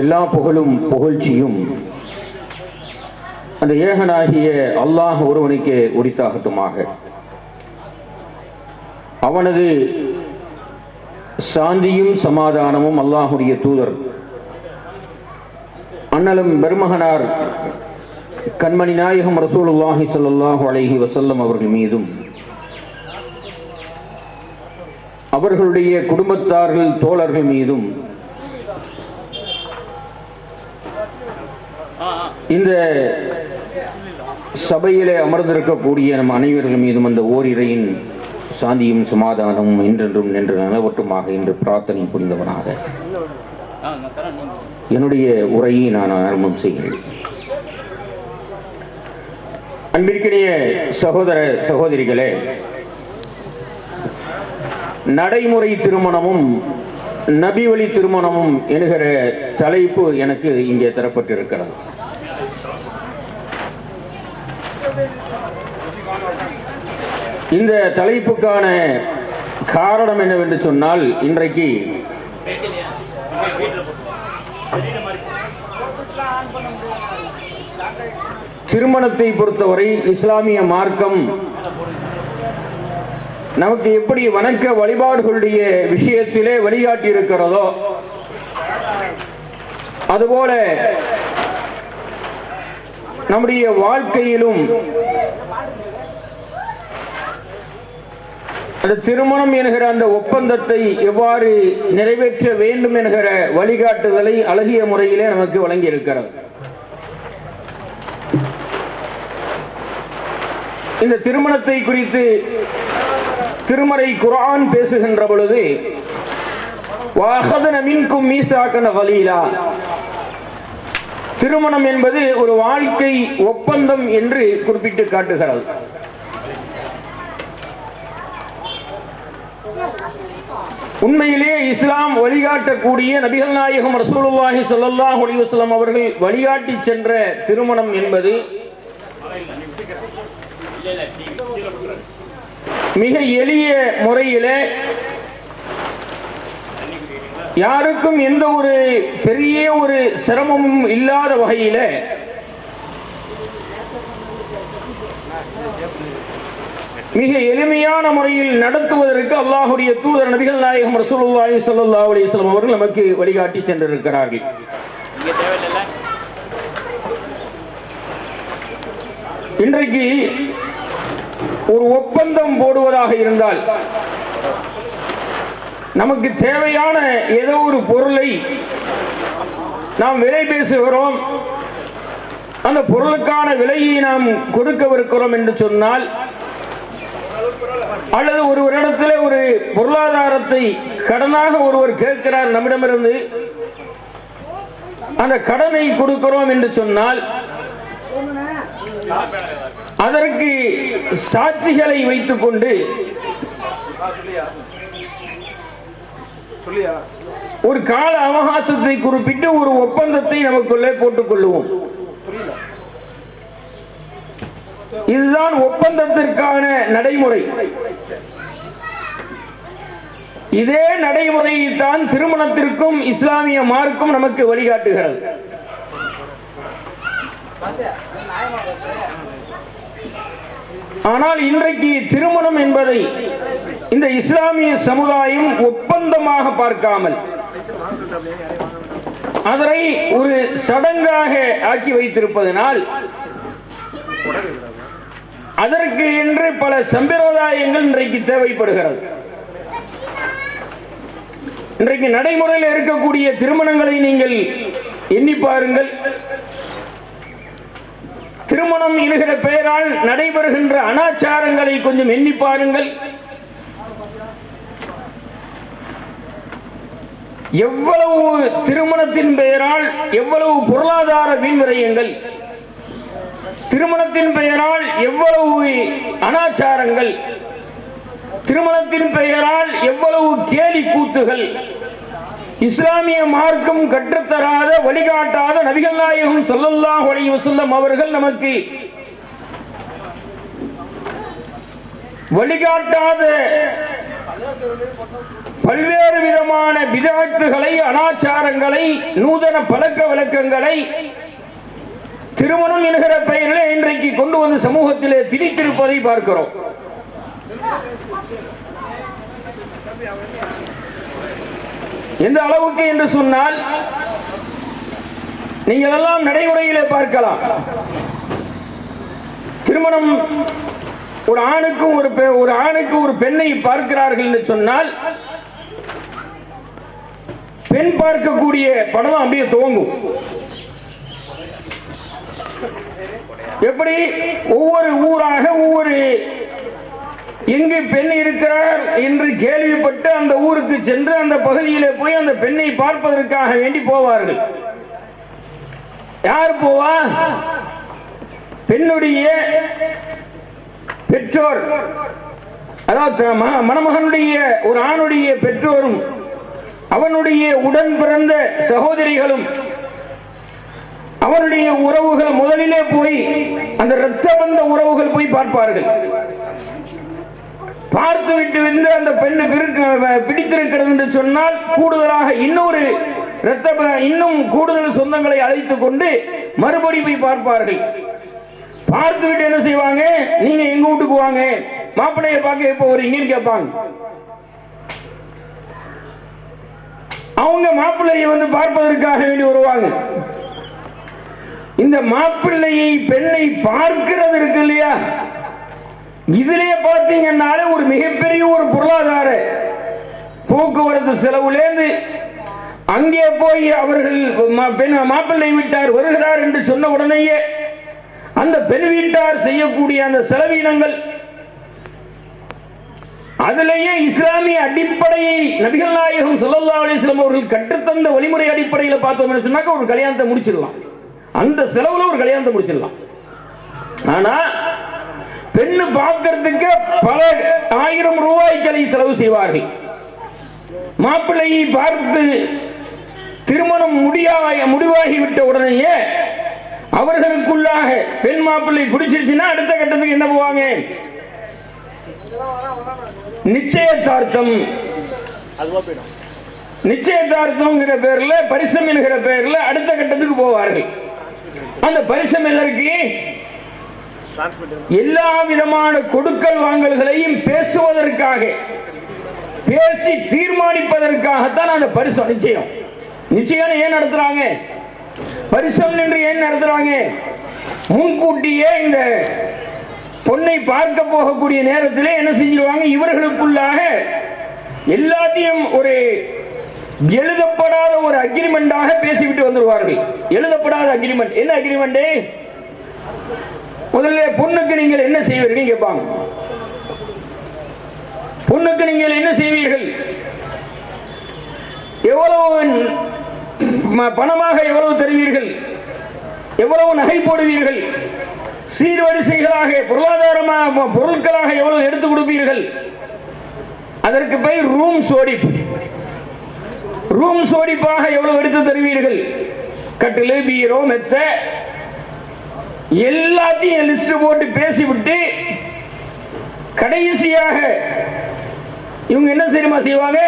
எல்லா புகழும் புகழ்ச்சியும் அந்த ஏகனாகிய அல்லாஹ் ஒருவனுக்கே உரித்தாகட்டுமாக. அவனது சாந்தியும் சமாதானமும் அல்லாஹுடைய தூதர் அண்ணலும் பெருமகனார் கண்மணி நாயகம் ரசூலுல்லாஹி ஸல்லல்லாஹு அலைஹி வஸல்லம் அவர்கள் மீதும் அவர்களுடைய குடும்பத்தார்கள் தோழர்கள் மீதும் இந்த சபையிலே அமர்ந்திருக்கக்கூடிய நம் அனைவர்கள் மீதும் அந்த ஓரிரையின் சாந்தியும் சமாதானமும் என்றென்றும் நின்று நலவட்டுமாக என்று பிரார்த்தனை புரிந்தவனாக என்னுடைய உரையை நான் ஆரம்பம் செய்கிறேன். அன்பிற்கினிய சகோதர சகோதரிகளே, நடைமுறை திருமணமும் நபி வழி திருமணமும் என்கிற தலைப்பு எனக்கு இங்கே தரப்பட்டிருக்கிறது. இந்த தலைப்புக்கான காரணம் என்னவென்று சொன்னால், இன்றைக்கு திருமணத்தை பொறுத்தவரை இஸ்லாமிய மார்க்கம் நமக்கு எப்படி வணக்க வழிபாடுகளுடைய விஷயத்திலே வழிகாட்டி இருக்கிறதோ, அதுபோல நம்முடைய வாழ்க்கையிலும் அந்த திருமணம் என்கிற அந்த ஒப்பந்தத்தை எவ்வாறு நிறைவேற்ற வேண்டும் என்கிற வழிகாட்டுதலை அழகிய முறையிலே நமக்கு வழங்கி இருக்கிறது. இந்த திருமணத்தை குறித்து திருமறை குர்ஆன் பேசுகின்ற பொழுது வஅഖذன மின்கும் மீசாகன கலீலா, திருமணம் என்பது ஒரு வாழ்க்கை ஒப்பந்தம் என்று குறிப்பிட்டு காட்டுகிறது. உண்மையிலேயே இஸ்லாம் வழிகாட்டக்கூடிய நபிகள் நாயகம் ரசூலுல்லாஹி ஸல்லல்லாஹு அலைஹி வஸல்லம் அவர்கள் வழிகாட்டி சென்ற திருமணம் என்பது மிக எளிய முறையிலே யாருக்கும் எந்த ஒரு பெரிய ஒரு சிரமமும் இல்லாத வகையில மிக எளிமையான முறையில் நடத்துவதற்கு அல்லாஹுடைய தூதர் நபிகள் நாயகம் ரசூலுல்லாஹி ஸல்லல்லாஹு அலைஹி வஸல்லம் அவர்கள் நமக்கு வழிகாட்டி சென்றிருக்கிறார்கள். இன்றைக்கு ஒரு ஒப்பந்தம் போடுவதாக இருந்தால் நமக்கு தேவையான ஏதோ ஒரு பொருளை நாம் விலை பேசுகிறோம், அந்த பொருளுக்கான விலையை நாம் கொடுக்கவிருக்கிறோம் என்று சொன்னால், அல்லது ஒருவரிடத்தில் ஒரு பொருளாதாரத்தை கடனாக ஒருவர் கேட்கிறார் நம்மிடமிருந்து, அந்த கடனை கொடுக்கிறோம் என்று சொன்னால் அதற்கு சாட்சிகளை வைத்துக் கொண்டு ஒரு கால அவகாசத்தை குறிப்பிட்டு ஒரு ஒப்பந்தத்தை நமக்குள்ளே போட்டுக் கொள்ளுவோம். இதுதான் ஒப்பந்தத்திற்கான நடைமுறை. இதே நடைமுறையை தான் திருமணத்திற்கும் இஸ்லாமிய மார்க்கம் நமக்கு வழிகாட்டுகிறது. ஆனால் இன்றைக்கு திருமணம் என்பதை இந்த இஸ்லாமிய சமுதாயம் ஒப்பந்தமாக பார்க்காமல் அதனை ஒரு சடங்காக ஆக்கி வைத்திருப்பதனால் அதற்கு என்று பல சம்பிரதாயங்கள் இன்றைக்கு தேவைப்படுகிறது. இன்றைக்கு நடைமுறையில் இருக்கக்கூடிய திருமணங்களை நீங்கள் எண்ணி பாருங்கள். திருமணம் என்கிற பெயரால் நடைபெறுகின்ற அனாச்சாரங்களை கொஞ்சம் எண்ணி பாருங்கள். எவ்வளவு திருமணத்தின் பெயரால் எவ்வளவு பொருளாதார வீண்விரயங்கள், திருமணத்தின் பெயரால் எவ்வளவு அனாச்சாரங்கள், திருமணத்தின் பெயரால் எவ்வளவு கேலி கூத்துகள். இஸ்லாமிய மார்க்கம் கற்றுத்தராத வழிகாட்டாத நபிகள் நாயகம் ஸல்லல்லாஹு அலைஹி வஸல்லம் அவர்கள் நமக்கு வழிகாட்டாத பல்வேறு விதமான பிதஅத்துகளை, அனாச்சாரங்களை, நூதன பழக்க வழக்கங்களை திருமணம் என்கிற பெயரில் இன்றைக்கு கொண்டு வந்து சமூகத்திலே திணித்திருப்பதை பார்க்கிறோம். எந்த அளவுக்கு என்று சொன்னால் நீங்கள் எல்லாம் நடைமுறையிலே பார்க்கலாம். திருமணம் ஒரு ஆணுக்கு ஒரு பெண்ணை பார்க்கிறார்கள் என்று சொன்னால் பெண் பார்க்கக்கூடிய படம் அப்படியே துவங்கும். எப்படி ஒவ்வொரு ஊராக ஒவ்வொரு எங்கு பெண் இருக்கிறார் என்று கேள்விப்பட்டு அந்த ஊருக்கு சென்று அந்த பகுதியிலே போய் அந்த பெண்ணை பார்ப்பதற்காக வேண்டி போவார்கள். யார் போவா? பெண்ணுடைய பெற்றோர், அதாவது மணமகனுடைய ஒரு ஆணுடைய பெற்றோரும் அவனுடைய உடன் பிறந்த சகோதரிகளும் அவனுடைய உறவுகள் முதலிலே போய் அந்த இரத்த பந்த உறவுகள் போய் பார்ப்பார்கள். பார்த்து விட்டு வந்து அந்த பெண்ணு பிடித்திருக்கிறது என்று சொன்னால் கூடுதலாக இன்னும் கூடுதல் சொந்தங்களை அழைத்துக் கொண்டு மறுபடி போய் பார்ப்பார்கள். பார்த்து விட்டு என்ன செய்வாங்க? நீங்க எங்க வீட்டுக்கு வாங்க, மாப்பிள்ளைய பார்க்க எப்ப வரீங்கன்னு கேட்பாங்க. அவங்க மாப்பிள்ளையை வந்து பார்ப்பதற்காக வேண்டி வருவாங்க. இந்த மாப்பிள்ளையை பெண்ணை பார்க்கிறது இருக்கு இல்லையா, இதுலயே பார்த்தீங்கன்னாலே ஒரு மிகப்பெரிய ஒரு பொருளாதார போக்குவரத்து செலவுலேருந்து அங்கே போய் அவர்கள் மாப்பிள்ளை வீட்டார் வருகிறார் என்று சொன்ன உடனேயே அந்த பெண் வீட்டார் செய்யக்கூடிய அந்த செலவினங்கள், அதிலேயே இஸ்லாமிய அடிப்படையை நபிகள் நாயகம் ஸல்லல்லாஹு அலைஹி வஸல்லம் அவர்கள் கற்றுத்தந்த வழிமுறை அடிப்படையில் பார்த்தோம் என்று சொன்னாக்க ஒரு கல்யாணத்தை முடிச்சிடலாம். அந்த செலவுல ஒரு கல்யாணத்தை முடிச்சிடலாம். ஆனா பெண்ணு பார்க்கறதுக்கு பல ஆயிரம் ரூபாய்களை செலவு செய்வார்கள். மாப்பிள்ளையை பார்த்து திருமணம் முடிவாகிவிட்ட உடனேயே அவர்களுக்குள்ளாக பெண் மாப்பிள்ளை பிடிச்சிருச்சுன்னா அடுத்த கட்டத்துக்கு என்ன போவாங்க? நிச்சயதார்த்தம். நிச்சயதார்த்தம் பேர்ல பரிசம் என்கிற பேர்ல அடுத்த கட்டத்துக்கு போவார்கள். அந்த பரிசம் எதற்கு? எல்லா விதமான கொடுக்கல் வாங்கல்களையும் பேசுவதற்காக, பேசி தீர்மானிப்பதற்காகத்தான் அந்த பரிசம். நிச்சயம் ஏன் நடத்துறாங்க? பரிசம் என்று ஏன் நடத்துறாங்க? முன்கூட்டியே இந்த பொண்ணை பார்க்க போகக்கூடிய நேரத்திலே என்ன செஞ்சிருவாங்க? இவர்களுக்குள்ளாக எல்லாத்தையும் ஒரு எழுதப்படாத ஒரு அக்ரிமெண்டாக பேசிவிட்டு வந்துருவார்கள். எழுதப்படாத அக்ரிமெண்ட். என்ன அக்ரிமெண்ட்? முதல்ல பொண்ணுக்கு நீங்கள் என்ன செய்வீர்கள் கேட்பாங்க. பொண்ணுக்கு நீங்கள் என்ன செய்வீர்கள், எவ்வளவு பணமாக எவ்வளவு தருவீர்கள், எவ்வளவு நகை போடுவீர்கள், சீர்வரிசைகளாக பொருளாதாரமாக பொருட்களாக எவ்வளவு எடுத்து கொடுப்பீர்கள், அதற்கு பெயர் ரூம் சோடிப். ரூம் சோடிப்பாக எவ்வளவு எடுத்து தருவீர்கள், கட்டிலு, பீரோ, மெத்த எல்லாத்தையும் லிஸ்ட் போட்டு பேசிவிட்டு கடைசியாக இவங்க என்ன தெரியுமா செய்வாங்க?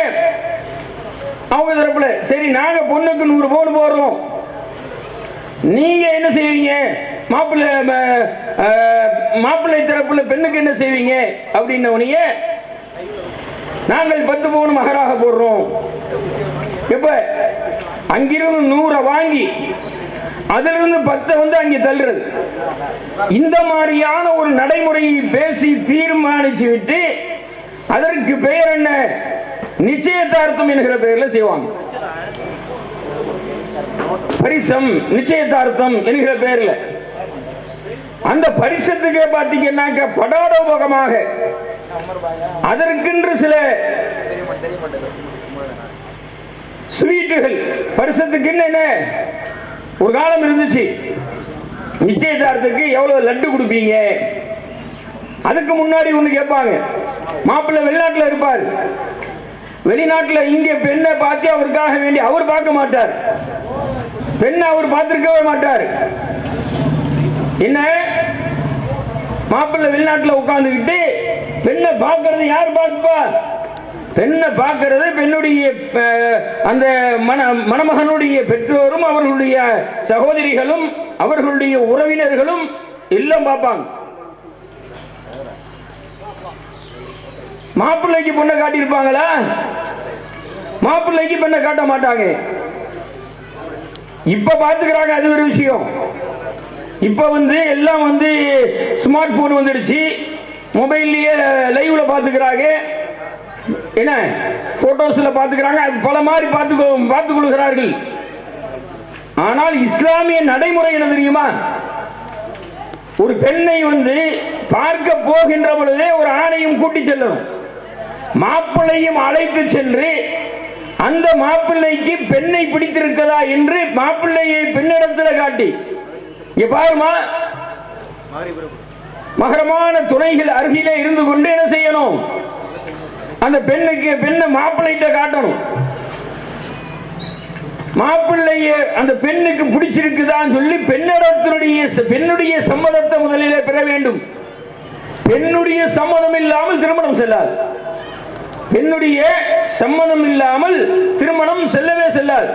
அவங்க தரப்புல சரி நாங்க பொண்ணுக்கு 100 பவுன் போடுறோம், நீங்க என்ன செய்வீங்க? மாப்பிள்ளை தரப்புல பெண்ணுக்கு என்ன செய்வீங்க அப்படின்ன உடனே நாங்கள் 10 பவுன் மகராக போடுறோம். எப்ப அங்கிருந்து 100 வாங்கி அதிலிருந்து 10 வந்து அங்கே தள்ளுறது. இந்த மாதிரியான ஒரு நடைமுறையை பேசி தீர்மானிச்சு விட்டு அதற்கு பெயர் என்ன? நிச்சயதார்த்தம் என்கிற பெயரில் செய்வாங்க. பரிசம், நிச்சயதார்த்தம் என்கிற பெயரில். அந்த பரிசத்துக்கே பார்த்தீங்கன்னாக்க படாடோபகமாக அதற்கென்று சில ஸ்வீட்டுகள் பரிசத்துக்கு என்ன ஒரு காலம் இருந்துச்சு. நிச்சயதார்த்தத்துக்கு எவ்வளவு லட்டு கொடுப்பீங்க? அதுக்கு முன்னாடி ஒண்ணு கேட்பாங்க. மாப்பிள்ளை வெளிநாட்டில் இருப்பார், வெளிநாட்டில் இங்கே பெண்ணை பார்த்து அவருக்காக வேண்டி அவர் பார்க்க மாட்டார், பெண்ணை அவர் பார்த்திருக்கவே மாட்டார். என்ன மாப்பிள்ளை வெளிநாட்டில் உட்கார்ந்துக்கிட்டு பெண்ணை பார்க்கறது யார் பார்ப்பா? பெண்ணை பார்க்கறது பெண்ணுடைய அந்த மணமகனுடைய பெற்றோரும் அவர்களுடைய சகோதரிகளும் அவர்களுடைய உறவினர்களும் எல்லாம் பார்ப்பாங்க. மாப்பிள்ளைக்கு பொண்ணை காட்டியிருப்பாங்களா? மாப்பிள்ளைக்கு பெண்ணை காட்ட மாட்டாங்க. இப்ப பாத்துக்கிறாங்க, அது ஒரு விஷயம். இப்ப எல்லாம் ஸ்மார்ட் போன் வந்துடுச்சு, மொபைல்லயே லைவ்ல பாத்துக்கிறாங்க, என்ன போட்டோஸ்ல பாத்துக்கிறாங்க, பல மாதிரி பார்த்துக் கொள்கிறார்கள். ஆனால் இஸ்லாமிய நடைமுறை என்ன தெரியுமா? ஒரு பெண்ணை பார்க்க போகின்ற பொழுதே ஒரு ஆணையும் கூட்டி செல்லணும், மாப்பிள்ளையும் அழைத்து சென்று அந்த மாப்பிள்ளைக்கு பெண்ணை பிடித்திருக்கதா என்று மாப்பிள்ளையை பெண்ணிடத்தில் காட்டி, இங்க பாருமா, மகரமான துணைகள் அருகிலே இருந்து கொண்டு என்ன செய்யணும்? அந்த பெண்ணை மாப்பிள்ளைகிட்ட காட்டணும். மாப்பிள்ளைய அந்த பெண்ணுக்கு பிடிச்சிருக்குதான் சொல்லி பெண்ணுடைய சம்மதத்தை முதலிலே பெற வேண்டும். பெண்ணுடைய சம்மதம் இல்லாமல் திருமணம் செல்லாது. பெண்ணுடைய சம்மதம் இல்லாமல் திருமணம் செல்லவே செல்லாது.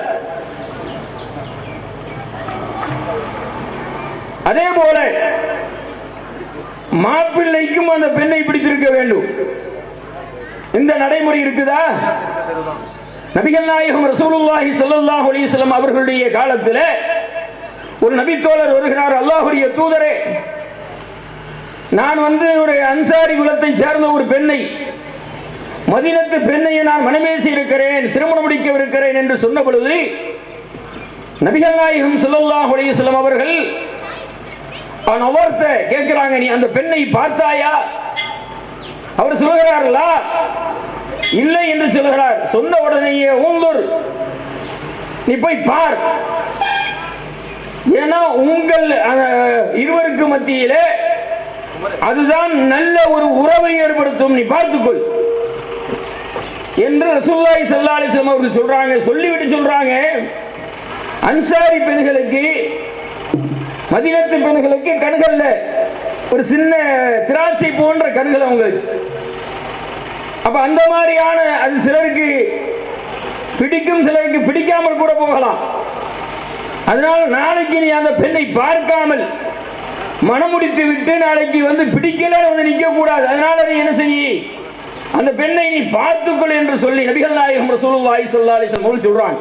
அதே போல மாப்பிள்ளைக்கும் அந்த பெண்ணை பிடித்திருக்க வேண்டும். இந்த நடைமுறை இருக்குதா? நபிகள் நாயகம் ரசூலுல்லாஹி ஸல்லல்லாஹு அலைஹி வஸல்லம் அவர்களுடைய காலத்தில் ஒரு நபித்தோழர் வருகிறார். அல்லாஹ்வுடைய தூதரே, நான் ஒரு அன்சாரி குலத்தை சேர்ந்த ஒரு பெண்ணை, மதீனத்து பெண்ணை நான் மனமேசி இருக்கிறேன், திருமணம் முடிக்கவிருக்கிறேன் என்று சொன்ன பொழுது நபிகள் நாயகம் ஸல்லல்லாஹு அலைஹி வஸல்லம் அவர்கள் அவர்கிட்ட கேட்கிறாங்க, நீ அந்த பெண்ணை பார்த்தாயா? அவர் சொல்கிறார்களா? இல்லை என்று சொல்கிறார். சொன்ன உடனேயே ஊந்தூர், நீ போய் பார், ஏன்னா உங்கள் இருவருக்கு மத்தியிலே அதுதான் நல்ல ஒரு உறவை ஏற்படுத்தும், நீ பார்த்துக்கொள் என்று ரசூலுல்லாஹி ஸல்லல்லாஹு அலைஹி வஸல்லம் அவர்கள் சொல்றாங்க. சொல்லிவிட்டு சொல்றாங்க, அன்சாரி பெண்களுக்கு, மதீனத்து பெண்களுக்கு கண்கள்ல ஒரு சின்ன திராட்சை போன்ற கண்கள் அவங்களுக்கு. அப்ப அந்த மாதிரியான அது சிலருக்கு பிடிக்கும், சிலருக்கு பிடிக்காமல் கூட போகலாம். அதனால நாளைக்கு நீ அந்த பெண்ணை பார்க்காமல் மனமுடித்து விட்டு நாளைக்கு பிடிக்கல நிற்க கூடாது. அதனால நீ என்ன செய்ய, அந்த பெண்ணை நீ பார்த்துக்கொள் என்று சொல்லி நபிகள் நாயகம் ரசூலுல்லாஹி ஸல்லல்லாஹு அலைஹி வஸல்லம் சொல்றாங்க.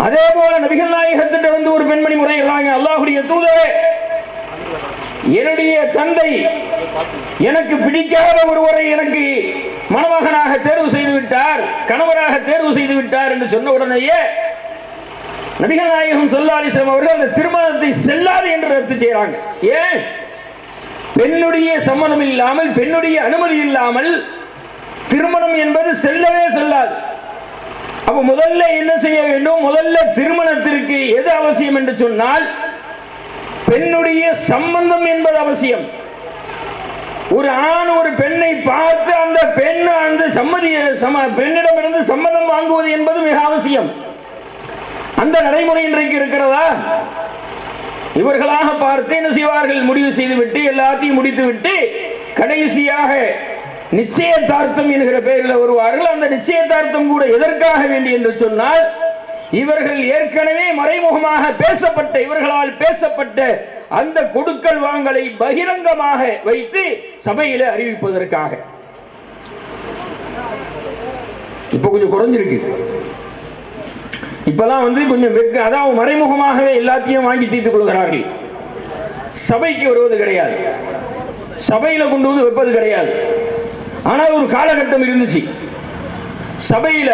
அதே போல நபிகள் நாயகத்திட்ட ஒரு பெண்மணி முறையிடுறாங்க, அல்லாஹ்வுடைய தூதரே, என்னுடைய தந்தை எனக்கு பிடிக்காத ஒருவரை எனக்கு மணமகனாக தேர்வு செய்து விட்டார், கணவராக தேர்வு செய்து விட்டார் என்று சொன்ன உடனேயே நபிகள் நாயகம் ஸல்லல்லாஹு அலைஹி வஸல்லம் அவர்கள் அந்த திருமணத்தை செல்லாது என்று ரத்து செய்றாங்க. ஏன்? பெண்ணுடைய சம்மதம் இல்லாமல், பெண்ணுடைய அனுமதி இல்லாமல் திருமணம் என்பது செல்லவே செல்லாது. அப்ப முதல்ல என்ன செய்ய வேண்டும்? முதல்ல திருமணத்திற்கு எது அவசியம் என்று சொன்னால் பெண்ணுடைய சம்பந்தம் என்பது அவசியம். ஒரு ஆண் ஒரு பெண்ணை பார்த்து அந்த பெண் அந்த பெண்ணிடமிருந்து சம்மதம் வாங்குவது என்பது மிக அவசியம். அந்த நடைமுறை இன்றைக்கு இருக்கிறதா? இவர்களாக பார்த்து என்ன செய்வார்கள்? முடிவு செய்துவிட்டு எல்லாத்தையும் முடித்துவிட்டு கடைசியாக நிச்சயதார்த்தம் என்கிற பெயரில் வருவார்கள். அந்த நிச்சயதார்த்தம் கூட எதற்காக வேண்டி என்று சொன்னால், இவர்கள் ஏற்கனவே மறைமுகமாக பேசப்பட்ட, இவர்களால் பேசப்பட்ட அந்த கொடுக்கல் வாங்கலை பகிரங்கமாக வைத்து சபையில அறிவிப்பதற்காக. இப்ப கொஞ்சம் குறைஞ்சிருக்கு. இப்பெல்லாம் கொஞ்சம் அதாவது மறைமுகமாகவே எல்லாத்தையும் வாங்கி தீர்த்துக் கொள்கிறார்கள். சபைக்கு வருவது கிடையாது, சபையில கொண்டு வந்து வைப்பது கிடையாது. ஆனால் ஒரு காலகட்டம் இருந்துச்சு, சபையில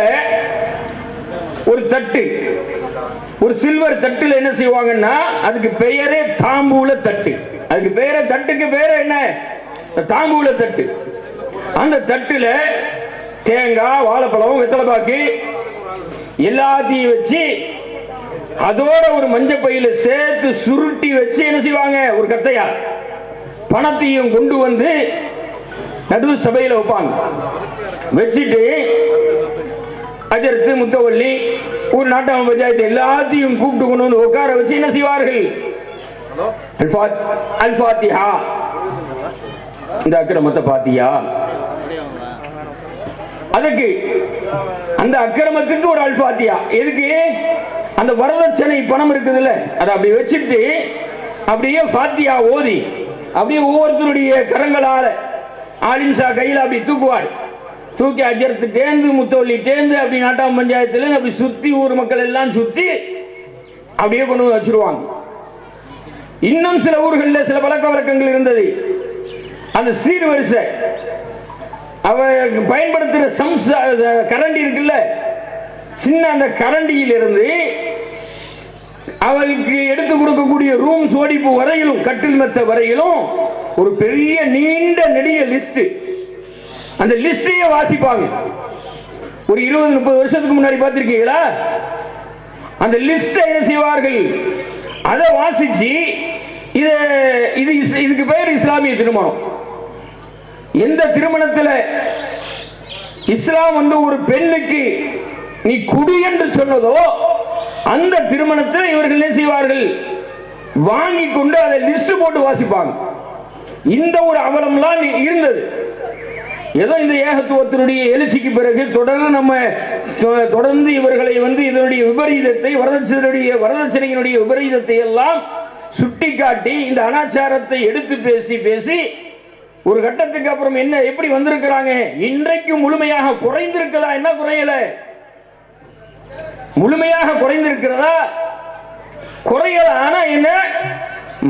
ஒரு தட்டு, ஒரு சில்வர் தட்டுல என்ன செய்வாங்கன்னா அதுக்கு பெயரே தாம்பூல தட்டு. அதுக்கு பெயரே, தட்டுக்கு பேர என்ன? தாம்பூல தட்டு. அந்த தட்டுல தேங்காய், வாழைப்பழம், வெத்தலைப்பாக்கு எல்லாத்தையும் வச்சு அதோட ஒரு மஞ்சள் பையில சேர்த்து சுருட்டி வச்சு என்ன செய்வாங்க? ஒரு கத்தையா பணத்தையும் கொண்டு வந்து நடு சபையில வைப்பாங்க. வச்சுட்டு அஜர்த்து, முத்தவள்ளி, ஒரு நாட்டாம பஞ்சாயத்து எல்லாத்தையும் கூப்பிட்டு கொண்டு வந்து உட்கார வச்சு என்ன செய்வார்கள்? அல் ஃபாத்திஹா, இந்த அக்கிரமத்தை பாத்தியா, அதுக்கு அந்த அக்கிரமத்துக்கு ஒரு அல்பாத்தியா. எதுக்கு? அந்த வரதட்சணை பணம் இருக்குதுல்ல, அதை அப்படி வச்சுட்டு அப்படியே ஃபாத்தியா ஓதி அப்படியே ஒவ்வொருத்தருடைய கரங்களால ஆலிம்சா கையில் அப்படி தூக்குவார். தூக்கி அஜரத்து தேர்ந்து முத்தவள்ளி தேர்ந்து அப்படி நாட்டாம் பஞ்சாயத்துல அப்படி சுத்தி ஊர் மக்கள் எல்லாம் சுத்தி அப்படியே கொண்டு வந்து வச்சிருவாங்க. இன்னும் சில ஊர்களில் சில பழக்க வழக்கங்கள் இருந்தது. அந்த சீர்வரிசை அவ பயன்படுத்துகிற கரண்டி இருக்குல்ல, சின்ன அந்த கரண்டியிலிருந்து அவளுக்கு எடுத்து கொடுக்கக்கூடிய ரூம் சோடிப்பு வரையிலும் கட்டில் மெத்த வரையிலும் ஒரு பெரிய நீண்ட நெடிய லிஸ்ட். அந்த லிஸ்டையே வாசிப்பாங்க. ஒரு 20-30 வருஷத்துக்கு முன்னாடி பார்த்திருக்கீங்களா? அந்த லிஸ்டை என்ன செய்வார்கள்? அதை வாசிச்சு இதுக்கு பெயர் இஸ்லாமிய திருமணம். எந்த திருமணத்தில் இஸ்லாம் ஒரு பெண்ணுக்கு நீ குடி என்று சொன்னதோ அந்த திருமணத்தில் இவர்கள் என்ன செய்வார்கள்? வாங்கி கொண்டு அதை லிஸ்ட் போட்டு வாசிப்பாங்க. இந்த ஒரு அவலம்லாம் இருந்தது. ஏதோ இந்த ஏகத்துவத்தினுடைய எழுச்சிக்கு பிறகு தொடர்ந்து இவர்களை இதனுடைய விபரீதத்தை, வரதட்சணையினுடைய விபரீதத்தை எல்லாம் சுட்டிக்காட்டி இந்த அனாச்சாரத்தை எடுத்து பேசி ஒரு கட்டத்துக்கு அப்புறம் என்ன எப்படி வந்திருக்கிறாங்க? இன்றைக்கு முழுமையாக குறைந்திருக்கிறதா? என்ன குறையல? முழுமையாக குறைந்திருக்கிறதா? குறையல. ஆனா என்ன?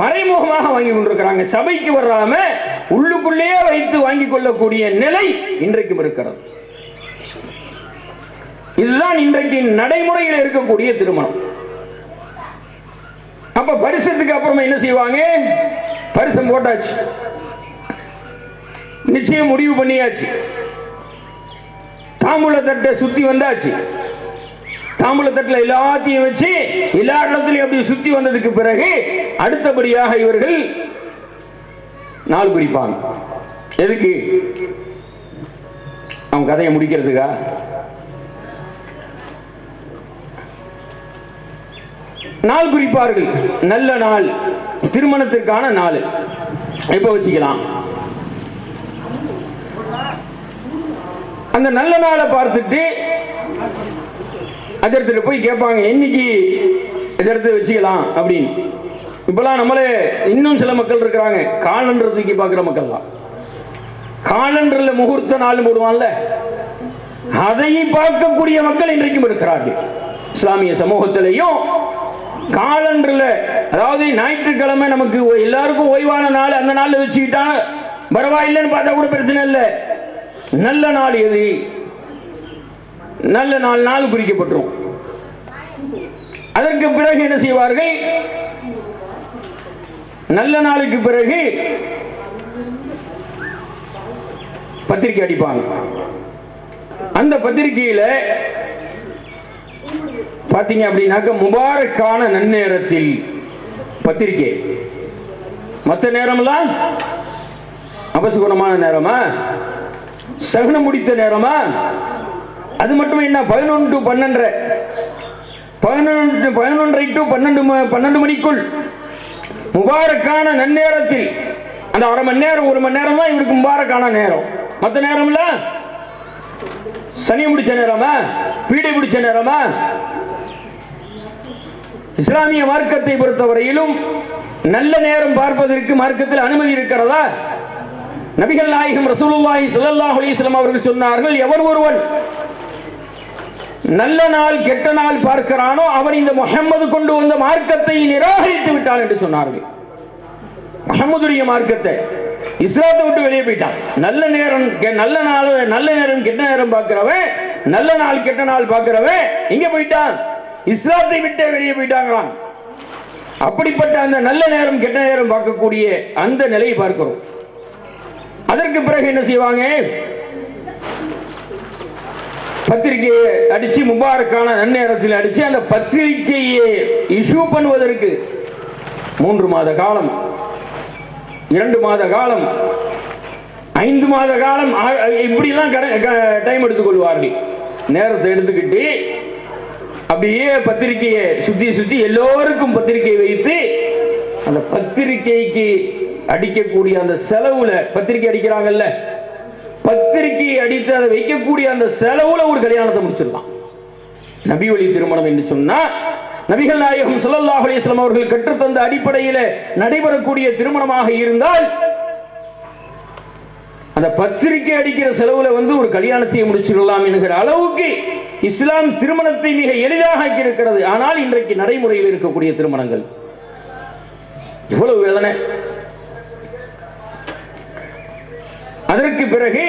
மறைமுகமாக வாங்கி கொண்டிருக்கிறாங்க. சபைக்கு வராம உள்ளுக்குள்ளேயே வைத்து வாங்கி கொள்ளக்கூடிய நிலை இன்றைக்கும் இருக்கிறது. இதுதான் இன்றைக்கு நடைமுறையில் இருக்கக்கூடிய திருமணம். அப்ப பரிசத்துக்கு அப்புறமா என்ன செய்வாங்க? பரிசம் போட்டாச்சு, நிச்சயம் முடிவு பண்ணியாச்சு, தாம்பூல தட்டை சுத்தி வந்தாச்சு. தாம்பூல தட்டில் எல்லாத்தையும் வச்சு எல்லா இடத்துலையும் அப்படி சுத்தி வந்ததுக்கு பிறகு அடுத்தபடியாக இவர்கள் நாள் குறிப்பாங்க. எதுக்கு? அவங்க கதையை முடிக்கிறதுக்கா? நாள் குறிப்பார்கள். நல்ல நாள், திருமணத்திற்கான நாள் எப்ப வச்சுக்கலாம்? அந்த நல்ல நாளை பார்த்துட்டு அதற்கு போய் கேட்பாங்க, என்னைக்கு எதிர்த்து வச்சுக்கலாம் அப்படின்னு. இப்பெல்லாம் நம்மளே இன்னும் சில மக்கள் இருக்கிறாங்க, காலண்டர் தூக்கி பார்க்குற மக்கள் தான். காலண்டரில் முகூர்த்த நாள் போடுவான்ல, அதையும் பார்க்கக்கூடிய மக்கள் இன்றைக்கும் இருக்கிறார்கள். இஸ்லாமிய சமூகத்திலையும் காலண்டரில், அதாவது ஞாயிற்றுக்கிழமை நமக்கு எல்லாருக்கும் ஓய்வான நாள், அந்த நாளில் வச்சுக்கிட்டா பரவாயில்லைன்னு பார்த்தா கூட பிரச்சனை இல்லை. நல்ல நாள் எது? நல்ல நாள் குறிக்கப்பட்டுரும். அதற்கு பிறகு என்ன செய்வார்கள்? நல்ல நாளுக்கு பிறகு பத்திரிக்கை அடிப்பாங்க. அந்த பத்திரிகையில பாத்தீங்க அப்படின்னாக்க முபாரக்கான நன்னேரத்தில் பத்திரிகை. மற்ற நேரம்லாம் அபசுகுணமான நேரமா, சகுனம் முடித்த நேரமா? அது மட்டும் என்ன, 11 to 12, 11:30 to 12 மணிக்குள் முபாரக்கான நன்னேரத்தில், அந்த அரை மணி நேரம் 1 மணி நேரம் தான் இவருக்கு முபாரக்கான நேரம். மற்ற நேரம்ல சனி முடிச்ச நேரமா, பீடை பிடிச்ச நேரமா? இஸ்லாமிய மார்க்கத்தை பொறுத்தவரையிலும் நல்ல நேரம் பார்ப்பதற்கு மார்க்கத்தில் அனுமதி இருக்கிறதா? நபிகள் நாயகம் ரசூலுல்லாஹி ஸல்லல்லாஹு அலைஹி வஸல்லம் அவர்கள் சொன்னார்கள், எவர் ஒருவன் நல்ல நாள் கெட்ட நாள் பார்க்கிறானோ அவன் இந்த முஹம்மது கொண்டு வந்த மார்க்கத்தை நிராகரித்து விட்டான் என்று சொன்னார்கள். முஹம்மதுடைய மார்க்கத்தை, இஸ்லாத்தை விட்டு வெளியே போயிட்டான். நல்ல நேரம் கெட்ட நேரம் பார்க்கிறவன், நல்ல நாள் கெட்ட நாள் பார்க்கிறவன் இங்க போயிட்டான், இஸ்லாத்தை விட்டு வெளியே போயிட்டாங்களாம். அப்படிப்பட்ட அந்த நல்ல நேரம் கெட்ட நேரம் பார்க்கக்கூடிய அந்த நிலையை பார்க்கிறோம். அதற்கு பிறகு என்ன செய்வாங்க? பத்திரிகையை அடிச்சு, முபாரக்கான நன்னேரத்தில் அடிச்சு, அந்த பத்திரிகையை இஷ்யூ பண்ணுவதற்கு 3 மாத காலம், 2 மாத காலம், 5 மாத காலம், இப்படிலாம் டைம் எடுத்துக்கொள்வார்கள். நேரத்தை எடுத்துக்கிட்டு அப்படியே பத்திரிகையை சுத்தி எல்லோருக்கும் பத்திரிகை வைத்து அந்த பத்திரிகைக்கு அடிக்கக்கூடிய அந்த செலவுல, பத்திரிகை அடிக்கிறாங்கல்ல, பத்திரிகை அடித்து அதை வைக்கக்கூடிய அந்த செலவுல ஒரு கல்யாணத்தை முடிச்சிடலாம். நபி வழி திருமணம் என்று சொன்னா நபிகள் நாயகம் ஸல்லல்லாஹு அலைஹி வஸல்லம் அவர்கள் கற்றுத்தந்த அடிப்படையில் நடைபெறக்கூடிய திருமணமாக இருந்தால் அந்த பத்திரிகை அடிக்கிற செலவுல ஒரு கல்யாணத்தை முடிச்சிடலாம் என்கிற அளவுக்கு இஸ்லாம் திருமணத்தை மிக எளிதாக ஆக்கி இருக்கிறது. ஆனால் இன்றைக்கு நடைமுறையில் இருக்கக்கூடிய திருமணங்கள் எவ்வளவு வேதனை. அதற்கு பிறகு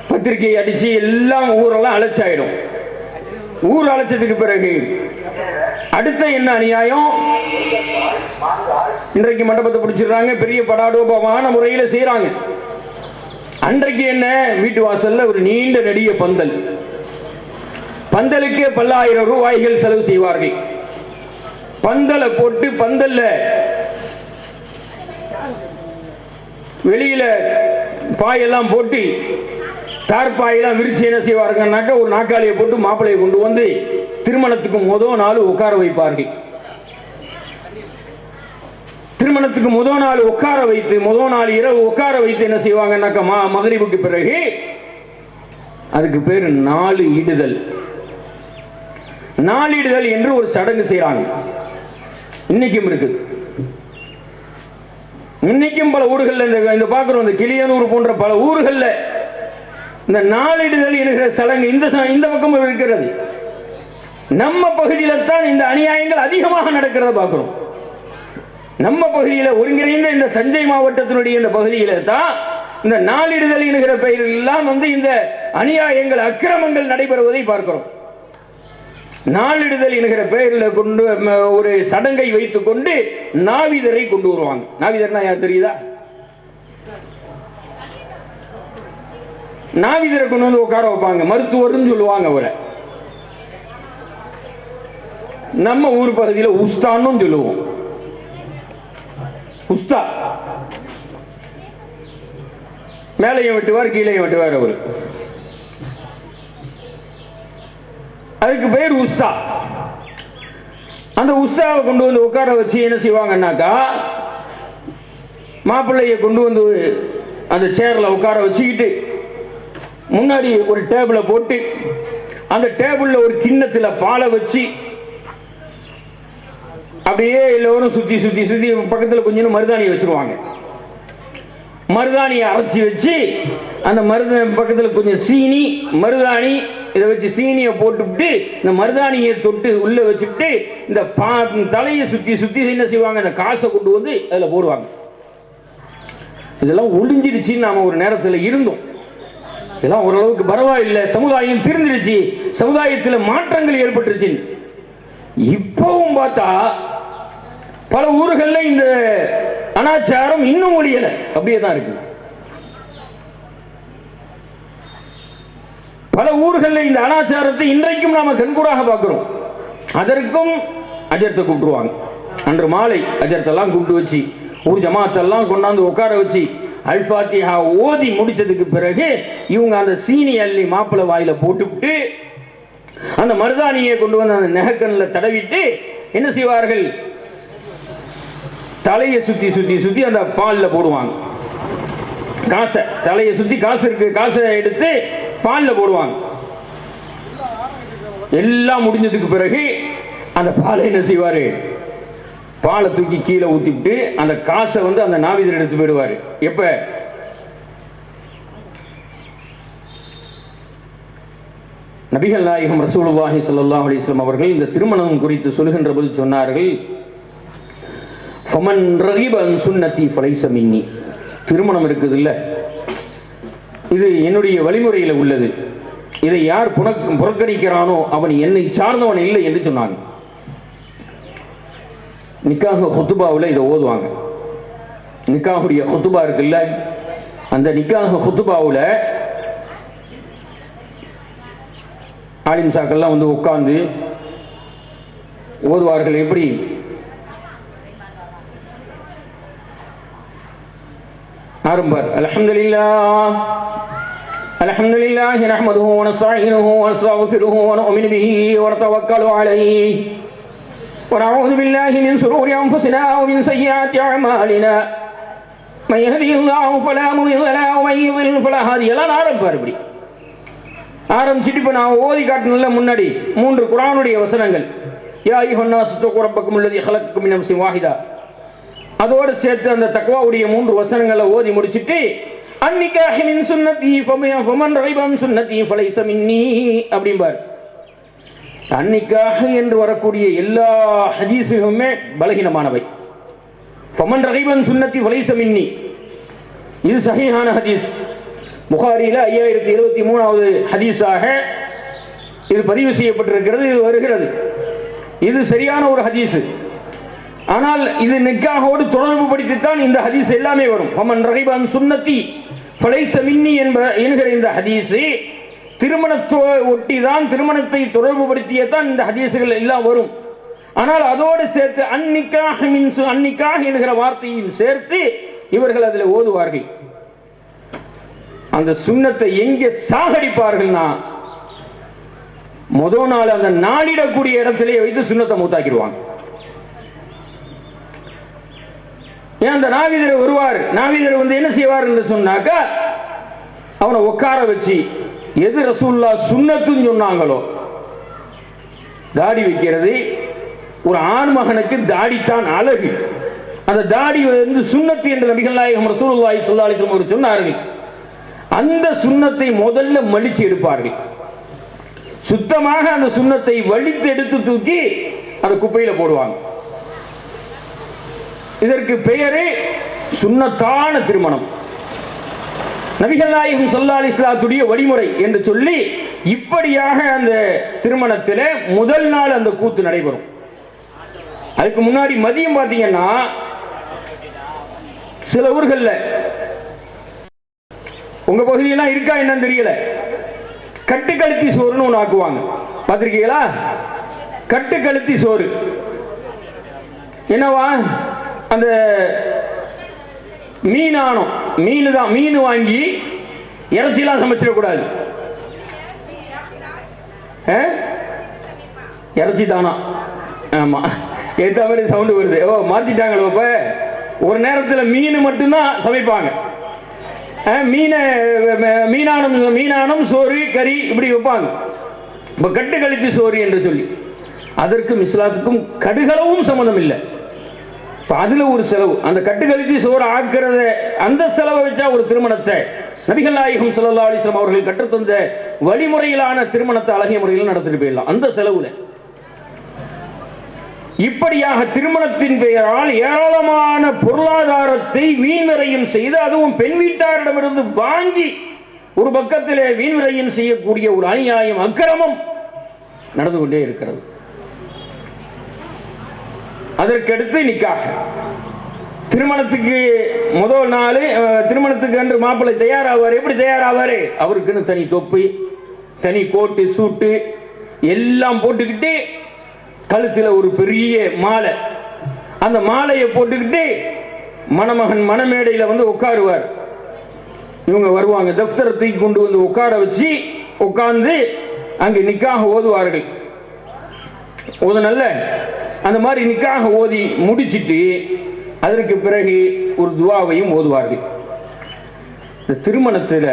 பத்திரிகை அடிச்சு எல்லாம் ஊரெல்லாம் அழைச்சாயிடும். ஊர் அழைச்சதுக்கு பிறகு அடுத்த என்ன அநியாயம், இன்றைக்கு மண்டபத்தை பிடிச்சிடுறாங்க, பெரிய படாடோபமான முறையில் செய்யறாங்க. அன்றைக்கு என்ன, வீட்டு வாசல்ல ஒரு நீண்ட நெடிய பந்தல், பந்தலுக்கே பல்லாயிரம் ரூபாய்கள் செலவு செய்வார்கள். பந்தலை போட்டு பந்தல்ல வெளியில பாயெல்லாம் போட்டு தார்பாயெல்லாம் விரிச்சு என்ன செய்வார்கள்னாக்க ஒரு நாற்காலியை போட்டு மாப்பிள்ளையை கொண்டு வந்து திருமணத்துக்கு முதல் நாள் உட்கார வைப்பார்கள். திருமணத்துக்கு முதல் நாள் உட்கார வைத்து முதல் நாள் இரவு உட்கார வைத்து என்ன செய்வாங்கன்னாக்க மகரிபுக்கு பிறகு அதுக்கு பேர் நாளிடுதல். நாளிடுதல் என்று ஒரு சடங்கு செய்யறாங்க. இன்னைக்கும் இருக்கு. இன்னைக்கும் பல ஊர்களில் இந்த பார்க்கிறோம், இந்த கிளியனூர் போன்ற பல ஊர்களில் இந்த நாளிடுதல் என்கிற சடங்கு இந்த பக்கம் இருக்கிறது. நம்ம பகுதியில் தான் இந்த அநியாயங்கள் அதிகமாக நடக்கிறத பார்க்கிறோம். நம்ம பகுதியில் ஒருங்கிணைந்த இந்த தஞ்சை மாவட்டத்தினுடைய இந்த பகுதியில் தான் இந்த நாளிடுதல் என்கிற பெயரில் எல்லாம் இந்த அநியாயங்கள் அக்கிரமங்கள் நடைபெறுவதை பார்க்கிறோம். நாளிடுதல் என்கிற பெயரில் கொண்டு ஒரு சடங்கை வைத்துக் கொண்டு நாவிதரை கொண்டு வருவாங்க. நாவிதர்னா யார் தெரியுதா? நாவிதரை கொண்டு வந்து உட்கார வைப்பாங்க. மருத்துவர்னு சொல்லுவாங்க அவரை. நம்ம ஊர் பகுதியில் உஸ்தான்னு சொல்லுவோம். உஸ்தா மேலையும் வெட்டுவார், கீழையும் வெட்டுவார். அவரு அதுக்கு பேர் உஸ்தா. அந்த உஸ்தாவை கொண்டு வந்து உட்கார வச்சு என்ன செய்வாங்கன்னாக்கா, மாப்பிள்ளையை கொண்டு வந்து அந்த சேர்ல உட்கார வச்சுக்கிட்டு முன்னாடி ஒரு டேபிளை போட்டு அந்த டேபிள்ல ஒரு கிண்ணத்தில் பாலை வச்சு அப்படியே எல்லோரும் சுத்தி சுத்தி சுத்தி பக்கத்தில் கொஞ்சம் மருதாணியை வச்சிருவாங்க. மருதாணியை அரைச்சி வச்சு அந்த பக்கத்தில் கொஞ்சம் சீனி மருதாணி இதை வச்சு சீனியை போட்டுவிட்டு இந்த மருதாணியை தொட்டு உள்ள வச்சுட்டு இந்த தலையை சுத்தி சுத்தி என்ன செய்வாங்க, இந்த காசை கொண்டு வந்து அதில் போடுவாங்க. இதெல்லாம் ஒளிஞ்சிடுச்சு. நாம ஒரு நேரத்தில் இருந்தோம். இதெல்லாம் ஓரளவுக்கு பரவாயில்லை, சமுதாயம் திருந்துடுச்சு, சமுதாயத்தில் மாற்றங்கள் ஏற்பட்டுருச்சு. இப்பவும் பார்த்தா பல ஊர்களில் இந்த அனாச்சாரம் இன்னும் ஒழியலை, அப்படியே தான் இருக்கு. பல ஊர்களில் இந்த அனாச்சாரத்தை இன்றைக்கும் நாம கண்கூடாக பார்க்கிறோம். அதற்கும் அஜர்த்தை கூப்பிட்டுருவாங்க. அன்று மாலை அஜர்த்தெல்லாம் கூப்பிட்டு வச்சு ஊர் ஜமாத்தெல்லாம் கொண்டாந்து உட்கார வச்சு அல்ஃபாத்திஹா ஓதி முடிச்சதுக்கு பிறகு இவங்க அந்த சீனி அள்ளி மாப்பிள்ளை வாயில போட்டுவிட்டு அந்த மருதாணியை கொண்டு வந்து அந்த நெகக்கண்ணில் தடவிட்டு என்ன செய்வார்கள், தலையை சுத்தி சுத்தி சுத்தி அந்த பாலில் போடுவாங்க. காசை தலையை சுத்தி காசை எடுத்து பாலில் போடுவாங்க. எல்லாம் முடிஞ்சதுக்கு பிறகு அந்த பாலை என்ன செய்வாரு, பாலை தூக்கி கீழே ஊத்திட்டு அந்த காசை அந்த நாவிதர் எடுத்து போயிடுவாரு. எப்ப நபிகள் நாயகம் ரசூலுல்லாஹி ஸல்லல்லாஹு அலைஹி வஸல்லம் அவர்கள் இந்த திருமணம் குறித்து சொல்கின்ற போது சொன்னார்கள், ஃபமன் ரகிப அன் சுன்னதி ஃபலைஸ மின்னி. திருமணம் இருக்குது இல்ல, இது என்னுடைய வழிமுறையில் உள்ளது. இதை யார் புறக்கணிக்கிறானோ அவன் என்னை சார்ந்தவன் இல்லை என்று சொன்னாங்க. நிக்காஹ் ஹுத்துபாவில் இதை ஓதுவாங்க. நிக்காஹுடைய ஹுத்துபா இருக்குல்ல, அந்த நிக்காஹ் ஹுத்துபாவில் ஆலிம் சாக்கெல்லாம் உட்கார்ந்து ஓதுவார்கள். எப்படி ஆரம்பர், அல்ஹம்துலில்லாஹ் அல்ஹம்துலில்லாஹி நஹ்மதுஹு வ நஸ்தஈனுஹு வ நஸ்தக்ஃபிருஹு வ நு'மினு பிஹி வ நதவக்கலு அலைஹி ونعوذ بالله من شرور أنفسنا ومن سيئات أعمالنا எல்லாம் ஆரம்பிப்பார். இப்படி ஆரம்பிச்சுட்டு இப்போ நான் ஓதி காட்டினல முன்னாடி 3 குர்ஆனுடைய வசனங்கள், யா அய்யுஹன்னாஸ் தக்கூ ரப்பக்கும் அல்லதீ ஹலகக்கும் மின் நஃப்ஸின் வாஹிதா, அதோடு சேர்த்து அந்த தக்வாவுடைய 3 வசனங்களை ஓதி முடிச்சுட்டு அன்னிகாஹி மின் சுன்னதி ஃபமன் ரகிப அன் சுன்னதி ஃபலைஸ மின்னி அப்படிம்பார். அன்னிகாஹ் என்று வரக்கூடிய எல்லா ஹதீஸுகளுமே பலகீனமானவை. ஃபமன் ரகிப அன் சுன்னதி ஃபலைஸ மின்னி, இது சஹீஹான ஹதீஸ். புகாரியில் 5073வது ஹதீஸாக இது பதிவு செய்யப்பட்டிருக்கிறது. இது வருகிறது, இது சரியான ஒரு ஹதீஸ். ஆனால் இது நிக்காஹோடு தொடர்பு படுத்தித்தான் இந்த ஹதீஸ் எல்லாமே வரும். ஃபமன் ரகிப அன் சுன்னதி ஃபலைஸ மின்னி என்கிற இந்த ஹதீஸ் திருமணத்தை ஒட்டி தான், திருமணத்தை தொடர்பு படுத்தியதான் இந்த ஹதீஸுகள் எல்லாம் வரும். ஆனால் அதோடு சேர்த்து அன்னிக்காஹ் என்கிற வார்த்தையும் சேர்த்து இவர்கள் அதில் ஓதுவார்கள். அந்த சுன்னத்தை எங்கே சாகடிப்பார்கள்னா, முதல் நாள் அந்த நாளிடக்கூடிய இடத்திலே வைத்து சுன்னத்தை மூத்தாக்கிடுவாங்க. ஏன் அந்த நாவிதர் வருவார், நாவிதர் வந்து என்ன செய்வார் என்று சொன்னாக்கா, அவனை உட்கார வச்சு எது ரசூலுல்லாஹ் சுன்னத்துன்னு சொன்னாங்களோ, தாடி வைக்கிறது, ஒரு ஆண் மகனுக்கு தாடித்தான் அழகு, அந்த தாடி வந்து சுன்னத்து என்று நபிகள் நாயகம் ரசூலுல்லாஹி ஸல்லல்லாஹு அலைஹி வஸல்லம் சொன்னார்கள். அந்த சுன்னத்தை முதல்ல மலிச்சு எடுப்பார்கள். சுத்தமாக அந்த சுன்னத்தை வலித்து எடுத்து தூக்கி அந்த குப்பையில போடுவாங்க. இதற்கு பெயரே சுன்னத்தான திருமணம், நபிகள் நாயகம் ஸல்லல்லாஹு அலைஹி வஸல்லம் வழிமுறை என்று சொல்லி இப்படியாக அந்த திருமணத்தில் முதல் நாள் அந்த கூத்து நடைபெறும். அதுக்கு முன்னாடி மதியம் பார்த்தீங்கன்னா சில ஊர்களில், உங்க பகுதியெல்லாம் இருக்கா என்னன்னு தெரியல, கட்டுக்கழுத்தி சோறுன்னு ஒன்று ஆக்குவாங்க. பார்த்துருக்கீங்களா? கட்டுக்கழுத்தி சோறு என்னவா, அந்த மீனானம், மீன் தான், மீன் வாங்கி இறைச்சிலாம் சமைச்சிடக்கூடாது. இறைச்சி தானா? ஆமா, ஏற்ற மாதிரி சவுண்டு வருது. ஓ, மாத்திட்டாங்களோ. இப்போ ஒரு நேரத்தில் மீன் மட்டும்தான் சமைப்பாங்க. மீனானம் சோறு கறி இப்படி வைப்பாங்க. இப்போ கட்டுக்கழுத்தி சோறு என்று சொல்லி, அதற்கும் இஸ்லாத்துக்கும் கடுகளவும் சம்மந்தம் இல்லை. இப்போ அதில் ஒரு செலவு, அந்த கட்டுக்கழுத்தி சோறு ஆக்கிறத அந்த செலவை வச்சா ஒரு திருமணத்தை நபிகள் நாயகம் ஸல்லல்லாஹு அலைஹி வஸல்லம் அவர்கள் கற்றுத்தந்த வழிமுறையிலான திருமணத்தை அழகிய முறையில் நடத்திட்டு போயிடலாம் அந்த செலவுல. இப்படியாக திருமணத்தின் பெயரால் ஏராளமான பொருளாதாரத்தை வீண்விரயம் செய்து, அதுவும் பெண் வீட்டாரிடமிருந்து வாங்கி ஒரு பக்கத்திலே வீண்விரயம் செய்யக்கூடிய ஒரு அநியாயம், அக்கிரமம் நடந்து கொண்டே இருக்கிறது. அதற்கடுத்து நிக்காஹ். திருமணத்துக்கு முதல் நாள், திருமணத்துக்கு அன்று மாப்பிள்ளை தயாராவார். எப்படி தயாராவாரு? அவருக்குன்னு தனி தொப்பி, தனி கோட்டு, சூட்டு எல்லாம் போட்டுக்கிட்டு, கழுத்தில் ஒரு பெரிய மாலை, அந்த மாலையை போட்டுக்கிட்டு மணமகன் மணமேடையில் வந்து உட்காருவார். இவங்க வருவாங்க, தஃப்தரை தூக்கி கொண்டு வந்து உட்கார வச்சு உட்கார்ந்து அங்கே நிக்காஹ் ஓதுவார்கள். ஓதுனல்ல, அந்த மாதிரி நிக்காஹ் ஓதி முடிச்சிட்டு அதற்கு பிறகு ஒரு துவாவையும் ஓதுவார்கள். இந்த திருமணத்தில்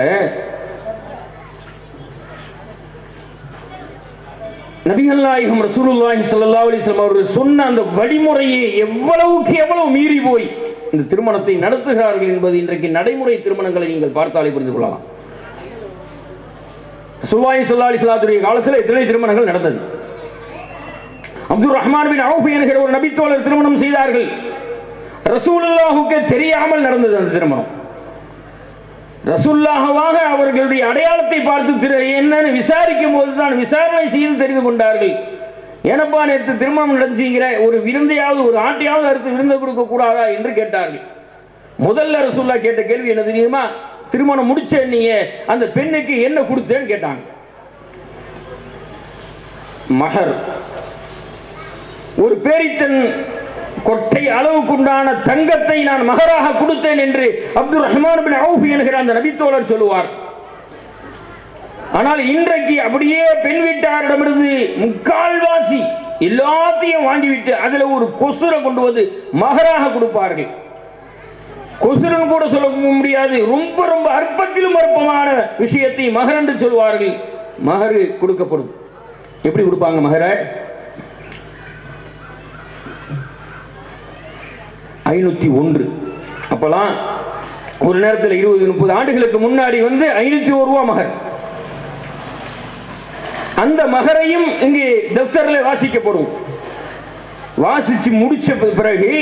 நபிகள் நாயகம் ரசூலுல்லாஹி ஸல்லல்லாஹு அலைஹி வஸல்லம் அவர்கள் சொன்ன அந்த வழிமுறையை எவ்வளவுக்கு எவ்வளவு மீறி போய் இந்த திருமணத்தை நடத்துகிறார்கள் என்பது இன்றைக்கு நடைமுறை திருமணங்களை நீங்கள் பார்த்தாலே புரிந்து கொள்ளலாம். ரசூலுல்லாஹி ஸல்லல்லாஹு அலைஹி வஸல்லம் காலத்தில் எத்தனை திருமணங்கள் நடந்தது. அப்துர் ரஹ்மான் பின் அவுஃப் என்கிற ஒரு நபித்தோழர் திருமணம் செய்தார்கள். ரசூலுல்லாஹுக்கு தெரியாமல் நடந்தது அந்த திருமணம். ரசூலுல்லாஹ்வாக அவர்களுடைய அடையாளத்தை பார்த்து என்னன்னு விசாரிக்கும் போதுதான், விசாரணை செய்து தெரிந்து கொண்டார்கள். ஏனப்பா நேற்று திருமணம் நடந்துங்கிற, ஒரு விருந்தையாவது ஒரு ஆட்டையாவது அறுத்து விருந்து கொடுக்க கூடாதா என்று கேட்டார்கள். முதல்ல ரசூலுல்லாஹ் கேட்ட கேள்வி என்ன தெரியுமா? திருமணம் முடிச்ச நீங்க அந்த பெண்ணுக்கு என்ன கொடுத்தேன்னு கேட்டாங்க. மஹர், ஒரு பேரித்தன் கொட்டை அளவுக்குண்டான தங்கத்தை நான் மகராக கொடுத்தேன் என்று அப்துர் ரஹ்மான் பின் அவுஃப் என்கிற அந்த நபித்தோழர் சொல்லுவார். ஆனால் இன்றைக்கு அப்படியே பெண் வீட்டாரிடமிருந்து முக்கால்வாசி எல்லாத்தையும் வாங்கிவிட்டு அதில் ஒரு கொசுரை கொண்டு வந்து மகராக கொடுப்பார்கள். கொசுரன் கூட சொல்ல முடியாது. ரொம்ப ரொம்ப அற்பத்திலும் அற்பமான விஷயத்தை மகர் என்று சொல்வார்கள். மகரு கொடுக்கப்படும். எப்படி கொடுப்பாங்க மகர? 501. அப்பெல்லாம் ஒரு நேரத்தில் 20-30 ஆண்டுகளுக்கு முன்னாடி 501 ரூபா மகர். அந்த மகரையும் இங்கே தஃப்தரில் வாசிக்கப்படும். வாசிச்சு முடிச்ச பிறகு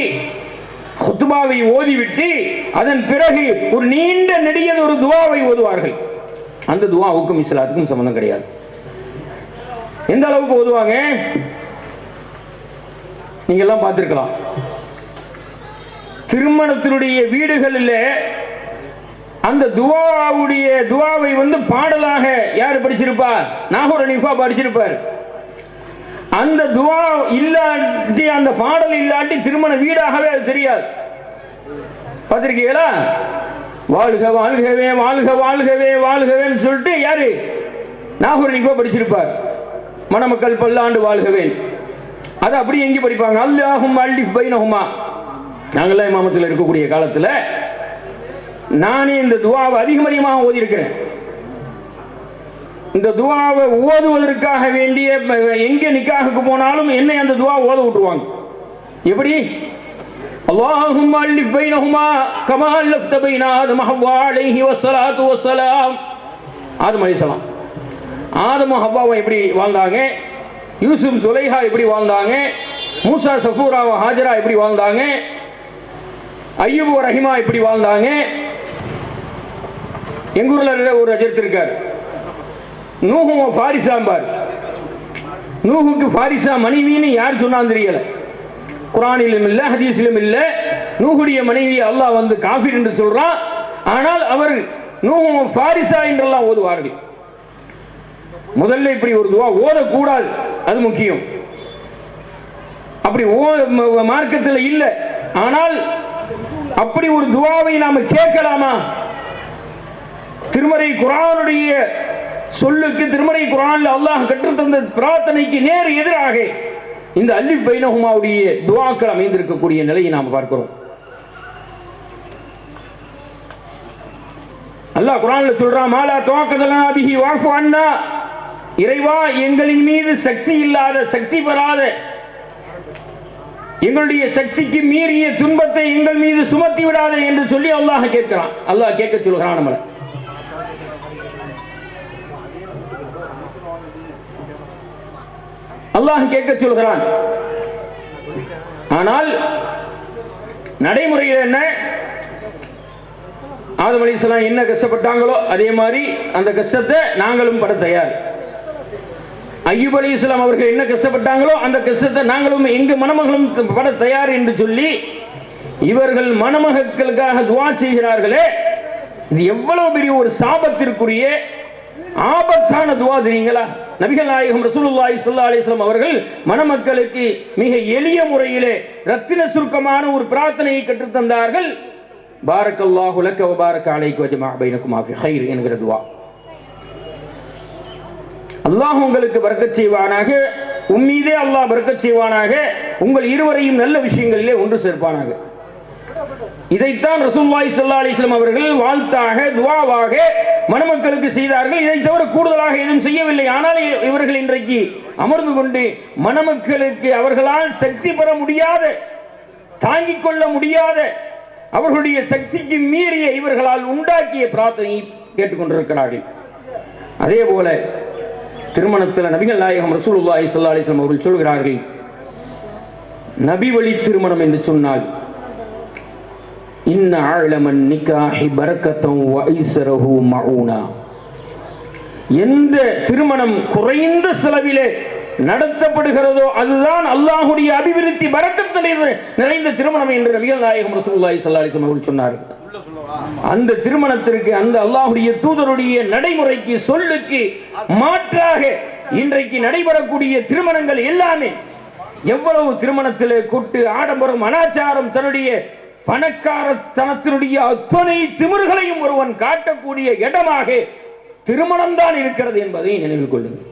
குத்பாவை ஓதிவிட்டு அதன் பிறகு ஒரு நீண்ட நெடிய ஒரு துவாவை ஓதுவார்கள். அந்த துவாவுக்கும் இஸ்லாத்துக்கும் சம்பந்தம் கிடையாது. எந்த அளவுக்கு ஓதுவாங்க நீங்க எல்லாம் பார்த்திருக்கலாம். திருமணத்தினுடைய வீடுகளில் அந்த துவாவை பாடலாக யார் படிச்சிருப்பார்? நாகூர் ஹனீஃபா படிச்சிருப்பார். அந்த துவா இல்லாட்டி, அந்த பாடல் இல்லாட்டி திருமண வீடாகவே அது தெரியாது. பார்த்திருக்கீங்களா? வாழ்க வாழ்கவே வாழ்க வாழ்கவே வாழ்கவேன்னு சொல்லிட்டு யாரு? நாகூர் ஹனீஃபா படிச்சிருப்பார். மணமக்கள் பல்லாண்டு வாழ்கவேன். அது அப்படி எங்கே படிப்பாங்க? அல்லாஹும் அல்லிஃப் பைனஹுமா. நாங்களாம் இமாமத்தில் இருக்கக்கூடிய காலத்தில் நானே இந்த துவாவை அதிகமாக ஓதி இருக்கிறேன். இந்த துவாவை ஓதுவதற்காக வேண்டிய எங்கே நிக்காஹுக்கு போனாலும் என்னை அந்த துவா ஓத விட்டுருவாங்க. எப்படி? அல்லாஹும்ம அல்லிஃப் பைனஹுமா கமா அல்லஃப்த பைன ஆதம ஹவ்வா அலைஹி வஸ்ஸலாத்து வஸ்ஸலாம். ஆதம் அலைஹிஸ்ஸலாம், ஆதம் ஹவ்வாவை எப்படி வாழ்ந்தாங்க, யூசுப் சுலைஹா எப்படி வாழ்ந்தாங்க, மூசா சஃபூரா ஹாஜரா எப்படி வாழ்ந்தாங்க, அய்யூப் ரஹிமா எப்படி வாழ்ந்தாங்க. எங்கூர்ல ஒரு அஜர்த் இருக்கார், நூஹு ஃபாரிசாம்பார். நூஹுக்கு ஃபாரிசா மனைவின்னு யார் சொன்னான்னு தெரியல. குர்ஆனிலும் இல்லை, ஹதீஸிலும் இல்லை. நூஹுடைய மனைவி அல்லாஹ் காஃபிர் என்று சொல்றான். ஆனால் அவர் நூஹு ஃபாரிசா என்றெல்லாம் ஓதுவார்கள். முதல்ல இப்படி ஒரு துவா ஓதக்கூடாது, அது முக்கியம். அப்படி மார்க்கத்தில் இல்லை. ஆனால் அப்படி ஒரு துவாவை நாம கேட்கலாமா? திருமறை குர்ஆனுடைய சொல்லுக்கு, திருமறை குர்ஆன்ல அல்லாஹ் கற்றுத்தந்த பிரார்த்தனைக்கு நேர் எதிராக இந்த அல்லிஃப் பைனஹுமாவுடைய துஆக்கள் அமைந்திருக்கக்கூடிய நிலையை நாம் பார்க்கிறோம். அல்லாஹ் குர்ஆன்ல சொல்றான், மாலா தவக்கலனா பிஹி வஃபு அன்னா. இறைவா, எங்களின் மீது சக்தி இல்லாத, சக்தி பெறாத, எங்களுடைய சக்திக்கு மீறிய துன்பத்தை எங்கள் மீது சுமத்தி விடாத என்று சொல்லி அல்லாஹ் கேட்கிறான். அல்லாஹ் கேட்க சொல்கிறான் நம்மளை. அல்லாஹ் கேட்க சொல்கிறான். ஆனால் நடைமுறையில் என்ன? ஆதம் அலைஹிஸ்ஸலாம் என்ன கஷ்டப்பட்டாங்களோ அதே மாதிரி அந்த கஷ்டத்தை நாங்களும் பட தயார். அய்யூப் அலைஹிஸ்ஸலாம் அவர்கள் என்ன கஷ்டப்பட்டாங்களோ அந்த கஷ்டத்தை நாங்களும் எங்க மணமகளும் பட தயார் என்று சொல்லி இவர்கள் மணமகளுக்காக துஆ செய்கிறார்களே, இது எவ்வளவு பெரிய ஒரு சாபத்திற்குரிய ஆபத்தான துஆ தெரியுங்களா? நபிகள் நாயகம் ரசூலுல்லாஹி ஸல்லல்லாஹு அலைஹி வஸல்லம் அவர்கள் மணமக்களுக்கு மிக எளிய முறையிலே ரத்தின சுருக்கமான ஒரு பிரார்த்தனையை கற்றுத் தந்தார்கள். பாரக்கல்லாஹு லக வ பாரக அலைக வ ஜமா பைனகுமா ஃபி கைர் என்கிற துஆ. அல்லாஹ் உங்களுக்கு பரக்கத் செய்வானாக, உம்மீதே அல்லாஹ் பரக்கத் செய்வானாக, உங்கள் இருவரையும் நல்ல விஷயங்களிலே ஒன்று சேர்ப்பானாக. இதைத்தான் ரசூலுல்லாஹி ஸல்லல்லாஹு அலைஹி வஸல்லம் அவர்கள் வாழ்த்தாக, துஆவாக மணமக்களுக்கு செய்தார்கள். இதை தவிர கூடுதலாக எதுவும் செய்யவில்லை. ஆனால் இவர்கள் இன்றைக்கு அமர்ந்து கொண்டு மணமக்களுக்கு அவர்களால் சக்தி பெற முடியாத, தாங்கிக் கொள்ள முடியாத, அவர்களுடைய சக்திக்கு மீறிய இவர்களால் உண்டாக்கிய பிரார்த்தனையை கேட்டுக்கொண்டிருக்கிறார்கள். அதே போல திருமணத்தில் நபிகள் நாயகம் ரசூலுல்லாஹி ஸல்லல்லாஹு அலைஹி வஸல்லம் அவர்கள் சொல்கிறார்கள், நபி வழி திருமணம் என்று சொன்னால் இன்ன அஅலமன் நிகாஹி பரக்கத்தன் வ ஐஸரஹு மஊனா. எந்த திருமணம் குறைந்த செலவிலே நடத்தப்படுகிறதோ அதுதான் அல்லாஹ்வுடைய அபிவிருத்தி பரக்கத் நிறைந்த திருமணம் என்று நபிகள் நாயகம் ரசூலுல்லாஹி ஸல்லல்லாஹு அலைஹி வஸல்லம் அவர்கள் சொன்னார்கள். அந்த திருமணத்திற்கு, அந்த அல்லாஹ்வுடைய தூதருடைய நடைமுறைக்கு, சொல்லுக்கு மாற்றாக இன்றைக்கு நடைபெறக்கூடிய திருமணங்கள் எல்லாமே எவ்வளவு திருமணத்திலே கொட்டு, ஆடம்பரம், அனாச்சாரம், தன்னுடைய பணக்காரத்தனத்தினுடைய அத்தனை திமிர்களையும் ஒருவன் காட்டக்கூடிய இடமாக திருமணம் தான் இருக்கிறது என்பதை நினைவில் கொள்ளுங்கள்.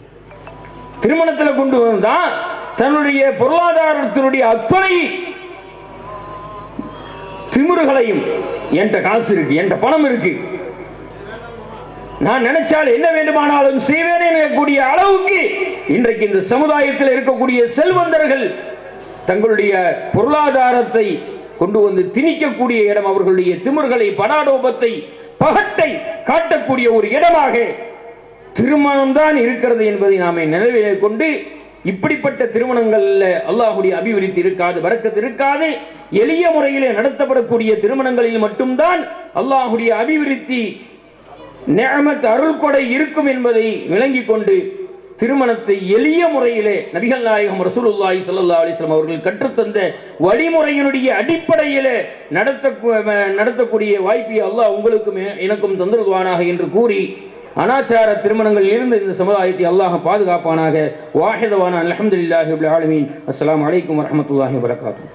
திருமணத்தில் கொண்டு வந்தான் தன்னுடைய பொருளாதாரத்தினுடைய அத்தனை திமிர்களையும், என்கிட்ட காசு இருக்கு, என்கிட்ட பணம் இருக்கு, நான் நினைச்சால் என்ன வேண்டுமானாலும் செய்வேன் எனக்கூடிய அளவுக்கு இன்றைக்கு இந்த சமுதாயத்தில் இருக்கக்கூடிய செல்வந்தர்கள் தங்களுடைய பொருளாதாரத்தை கொண்டு வந்து திணிக்கக்கூடிய இடம், அவர்களுடைய திமிர்களை, படாடோபத்தை, பகட்டை காட்டக்கூடிய ஒரு இடமாக திருமணம் தான் இருக்கிறது என்பதை நாம நினைவிலே கொண்டு, இப்படிப்பட்ட திருமணங்கள்ல அல்லாஹ்வுடைய அபிவிருத்தி இருக்காது, பரக்கத் இருக்காது. எளிய முறையிலே நடத்தப்படக்கூடிய திருமணங்களில் மட்டும்தான் அல்லாஹ்வுடைய அபிவிருத்தி, நிஅமத், அருள் கொடை இருக்கும் என்பதை விளங்கிக் கொண்டு திருமணத்தை எளிய முறையிலே நபிகள் நாயகம் ரசூலுல்லாஹி ஸல்லல்லாஹு அலைஹி வஸல்லம் அவர்கள் கற்றுத்தந்த வழிமுறையினுடைய அடிப்படையிலே நடத்தக்கூடிய வாய்ப்பை அல்லாஹ் உங்களுக்கும் எனக்கும் தந்தருவானாக என்று கூறி, அனாச்சார திருமணங்களில் இருந்து இந்த சமுதாயத்தை அல்லாஹ் பாதுகாப்பானாக. வாஹிதவான அல்ஹம்துலில்லாஹி ரப்பில் ஆலமீன். அஸ்ஸலாமு அலைக்கும் வரஹ்மத்துல்லாஹி வபரகாத்துஹு.